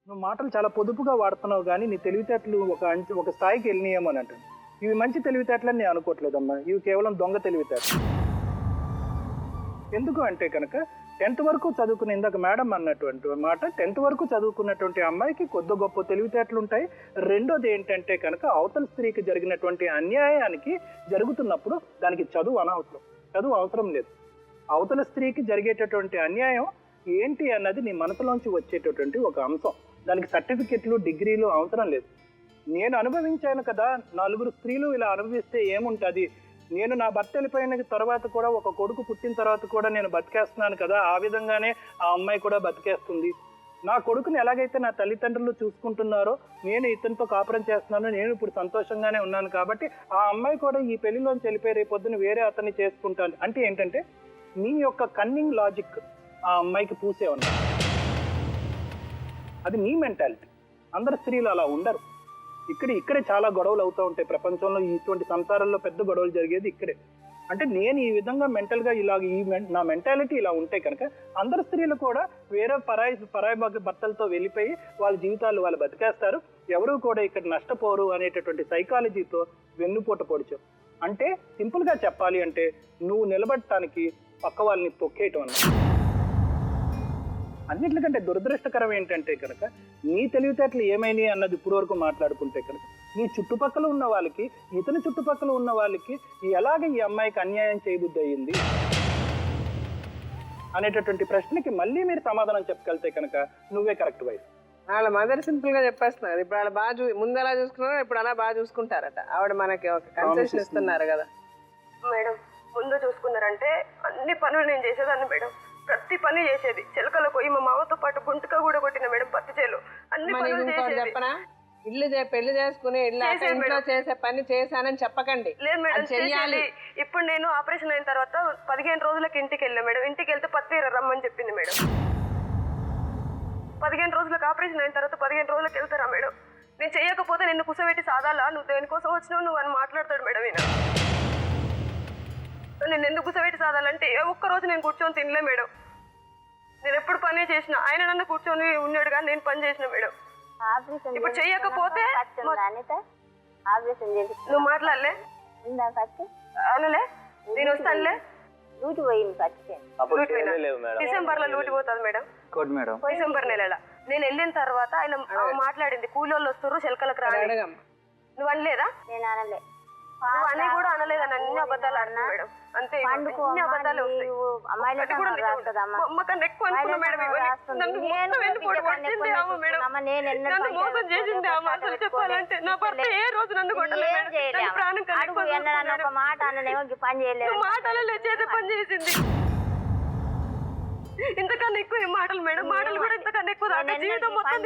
నువ్వు మాటలు చాలా పొదుపుగా వాడుతున్నావు కానీ నీ తెలివితేటలు ఒక స్థాయికి వెళ్ళినాయేమో అని అంటాను. ఇవి మంచి తెలివితేటలని నేను అనుకోవట్లేదమ్మా, ఇవి కేవలం దొంగ తెలివితేటలు. ఎందుకు అంటే కనుక 10th వరకు చదువుకునే, ఇందాక మేడం అన్నటువంటి మాట, 10th వరకు చదువుకున్నటువంటి అమ్మాయికి కొద్ది గొప్ప తెలివితేటలు ఉంటాయి. రెండోది ఏంటంటే కనుక అవతల స్త్రీకి జరిగినటువంటి అన్యాయానికి జరుగుతున్నప్పుడు దానికి చదువు అనవసరం, చదువు అవసరం లేదు. అవతల స్త్రీకి జరిగేటటువంటి అన్యాయం ఏంటి అన్నది నీ మనసులోంచి వచ్చేటటువంటి ఒక అంశం. దానికి సర్టిఫికెట్లు, డిగ్రీలు అవసరం లేదు. నేను అనుభవించాను కదా, 4 స్త్రీలు ఇలా అనుభవిస్తే ఏముంటుంది, నేను నా భర్త వెళ్ళిపోయిన తర్వాత కూడా, ఒక కొడుకు పుట్టిన తర్వాత కూడా నేను బతికేస్తున్నాను కదా, ఆ విధంగానే ఆ అమ్మాయి కూడా బతికేస్తుంది. నా కొడుకుని ఎలాగైతే నా తల్లిదండ్రులు చూసుకుంటున్నారో నేను ఇతనితో కాపురం చేస్తున్నాను, నేను ఇప్పుడు సంతోషంగానే ఉన్నాను కాబట్టి ఆ అమ్మాయి కూడా ఈ పెళ్లిలోంచి వెళ్ళిపోయి రేపొద్దున వేరే అతన్ని చేసుకుంటాను అంటే ఏంటంటే నీ యొక్క కన్నింగ్ లాజిక్ ఆ అమ్మాయికి పూసే ఉన్నా. అది నీ మెంటాలిటీ. అందరు స్త్రీలు అలా ఉండరు. ఇక్కడే చాలా గొడవలు అవుతూ ఉంటాయి ప్రపంచంలో. ఇటువంటి సంసారాల్లో పెద్ద గొడవలు జరిగేది ఇక్కడే. అంటే నేను ఈ విధంగా మెంటల్గా నా మెంటాలిటీ ఇలా ఉంటే కనుక అందరు స్త్రీలు కూడా వేరే పరాయి భర్తలతో వెళ్ళిపోయి వాళ్ళ జీవితాలు వాళ్ళు బతికేస్తారు, ఎవరు కూడా ఇక్కడ నష్టపోరు అనేటటువంటి సైకాలజీతో వెన్నుపోట పొడిచావు. అంటే సింపుల్గా చెప్పాలి అంటే నువ్వు నిలబడటానికి పక్క వాళ్ళని తొక్కేయటం అన్నమాట. అన్నిటికంటే దురదృష్టకరం ఏంటంటే కనుక నీ తెలివితేటలు ఏమైనాయి అన్నది ఇప్పుడు వరకు మాట్లాడుకుంటే కనుక నీ చుట్టుపక్కల ఉన్న వాళ్ళకి, ఇతని చుట్టుపక్కల ఉన్న వాళ్ళకి ఎలాగ ఈ అమ్మాయికి అన్యాయం చేయబుద్ధి అయ్యింది అనేటటువంటి ప్రశ్నకి మళ్ళీ మీరు సమాధానం చెప్పగలితే కనుక నువ్వే కరెక్ట్ వైఫ్. వాళ్ళ మదర్ సింపుల్ గా చెప్పేస్తున్నారు. ఇప్పుడు వాళ్ళు బాగా ముందు ఎలా చూసుకున్నారో ఇప్పుడు అలా బాగా చూసుకుంటారట. ఆవిడ మనకి ఒక కన్సెషన్ ఇస్తున్నారు కదా. మేడం ముందు చూసుకున్నారంటే అన్ని పనులు నేను చేసేదాన్ని మేడం, ప్రతి పని చేసేది. చిలకలో పోయి మా మామతో పాటు గుంటక కూడా కొట్టిన మేడం, పత్తి చేలు అన్ని పనులు చేసేది. చెప్పనా, పెళ్లి చేసుకుని ఇంట్లో చేసే పని చేశానని చెప్పకండి. లేదు మేడం చెయ్యాలి. ఇప్పుడు నేను ఆపరేషన్ అయిన తర్వాత 15 రోజులకి ఇంటికి వెళ్ళా మేడం. ఇంటికి వెళ్తే పత్తి రమ్మని చెప్పింది మేడం. 15 రోజులకు ఆపరేషన్ అయిన తర్వాత 15 రోజులకు వెళ్తారా మేడం? నేను చెయ్యకపోతే నిన్ను కుసబెట్టి సాదాలా, నువ్వు దేనికోసం వచ్చినావు నువ్వు అని మాట్లాడతాడు మేడం. నేను ఎందుకు కుసబెట్టి సాదాలంటే ఒక్కరోజు నేను కూర్చొని తినలే మేడం. నేను ఎప్పుడు పని చేసిన ఆయన నన్ను కూర్చొని ఉన్నాడు కానీ నేను పని చేసిన మేడం. ఇప్పుడు చెయ్యకపోతే నువ్వు మాట్లాడలే అనలే, నేను వస్తానులే. డిసెంబర్ లో లూటి పోతుంది మేడం, డిసెంబర్ నెలలో. నేను వెళ్ళిన తర్వాత ఆయన మాట్లాడింది, కూలోళ్ళు వస్తారు శల్కలకు రాని. నువ్వు అనలేదా? నేను అనలే. నువ్వు అని కూడా అనలేదని అన్ని అబద్ధాలు అన్నా మేడం. అంతే, అన్ని అబద్ధాలు వస్తాయి. అమ్మకన్నా ఎక్కువ అనుకున్నా మేడం. నన్ను మొత్తం వెళ్ళిపోయి వచ్చింది ఆమె మేడం, నన్ను మోసం చేసింది ఆమె. అసలు చెప్పాలంటే నా భర్త ఏ రోజు నన్ను కొట్టలేదు, ప్రాణం కన్నా మాట మాటలలో చేసే పని చేసింది. ఇంతకన్నా ఎక్కువ ఏం మాటలు మేడం, మాటలు కూడా ఇంతకన్నా ఎక్కువ దాకా జీవితం మొత్తం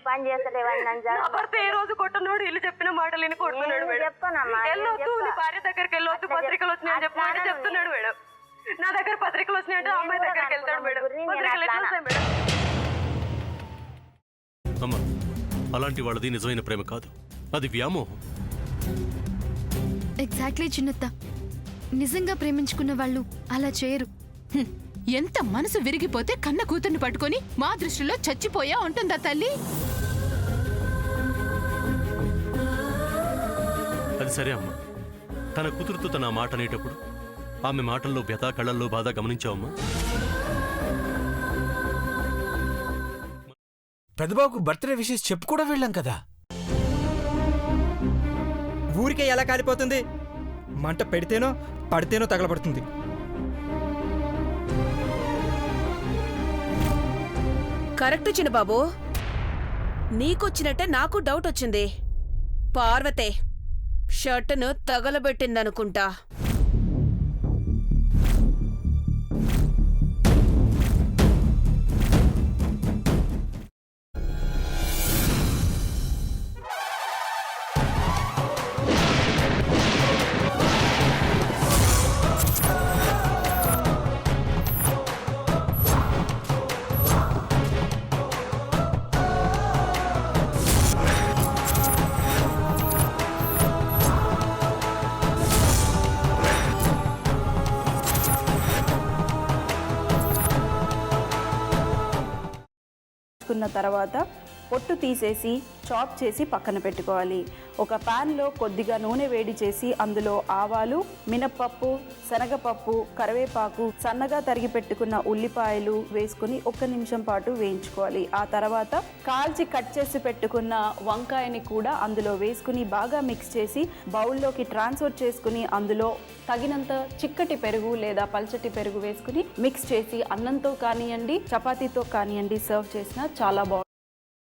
పని చేస్తలేవని నా భర్త ఏ రోజు కొట్టనోడు వీళ్ళు చెప్పిన మాటలు విని కొడుతున్నాడు మేడం. వెళ్ళొద్దు, నీ భార్య దగ్గరికి వెళ్ళొద్దు, పత్రికలు వచ్చినాయని చెప్పి చెప్తున్నాడు మేడం. నా దగ్గర పత్రికలు వచ్చినాయంటే అమ్మాయి దగ్గరికి వెళ్తాడు మేడం. పత్రికలు ఎట్లా వస్తాయి మేడం? అమ్మా, అలాంటి వాళ్ళది నిజమైన ప్రేమ కాదు, అది వ్యామోహం. ఎగ్జాక్ట్లీ చిన్నత్త, నిజంగా ప్రేమించుకున్న వాళ్ళు అలా చేయరు. ఎంత మనసు విరిగిపోతే కన్న కూతుర్ని పట్టుకొని మా దృష్టిలో చచ్చిపోయా ఉంటుందా తల్లి? అది సరే అమ్మా, తన కూతురుతో తన మాట అనేటప్పుడు ఆమె మాటల్లో వ్యథ, కళ్ళల్లో బాధ గమనించావమ్మా? పెద్దబాబుకు బర్త్డే విషెస్ చెప్పు కూడా వెళ్ళాం కదా. ఊరికే ఎలా కాలిపోతుంది? మంట పెడితేనో పడితేనో తగలబడుతుంది. కరెక్ట్ చిన్నబాబు, నీకొచ్చినట్టే నాకు డౌట్ వచ్చింది. పార్వతే షర్టును తగలబెట్టిందనుకుంటా. తర్వాత పొట్టు తీసేసి చాప్ చేసి పక్కన పెట్టుకోవాలి. ఒక ప్యాన్లో కొద్దిగా నూనె వేడి చేసి అందులో ఆవాలు, మినప్పప్పు, శనగపప్పు, కరివేపాకు, సన్నగా తరిగి పెట్టుకున్న ఉల్లిపాయలు వేసుకుని 1 నిమిషం పాటు వేయించుకోవాలి. ఆ తర్వాత కాల్చి కట్ చేసి పెట్టుకున్న వంకాయని కూడా అందులో వేసుకుని బాగా మిక్స్ చేసి బౌల్లోకి ట్రాన్స్ఫర్ చేసుకుని అందులో తగినంత చిక్కటి పెరుగు లేదా పల్చటి పెరుగు వేసుకుని మిక్స్ చేసి అన్నంతో కానివ్వండి, చపాతీతో కానివ్వండి సర్వ్ చేసినా చాలా బాగుంటుంది.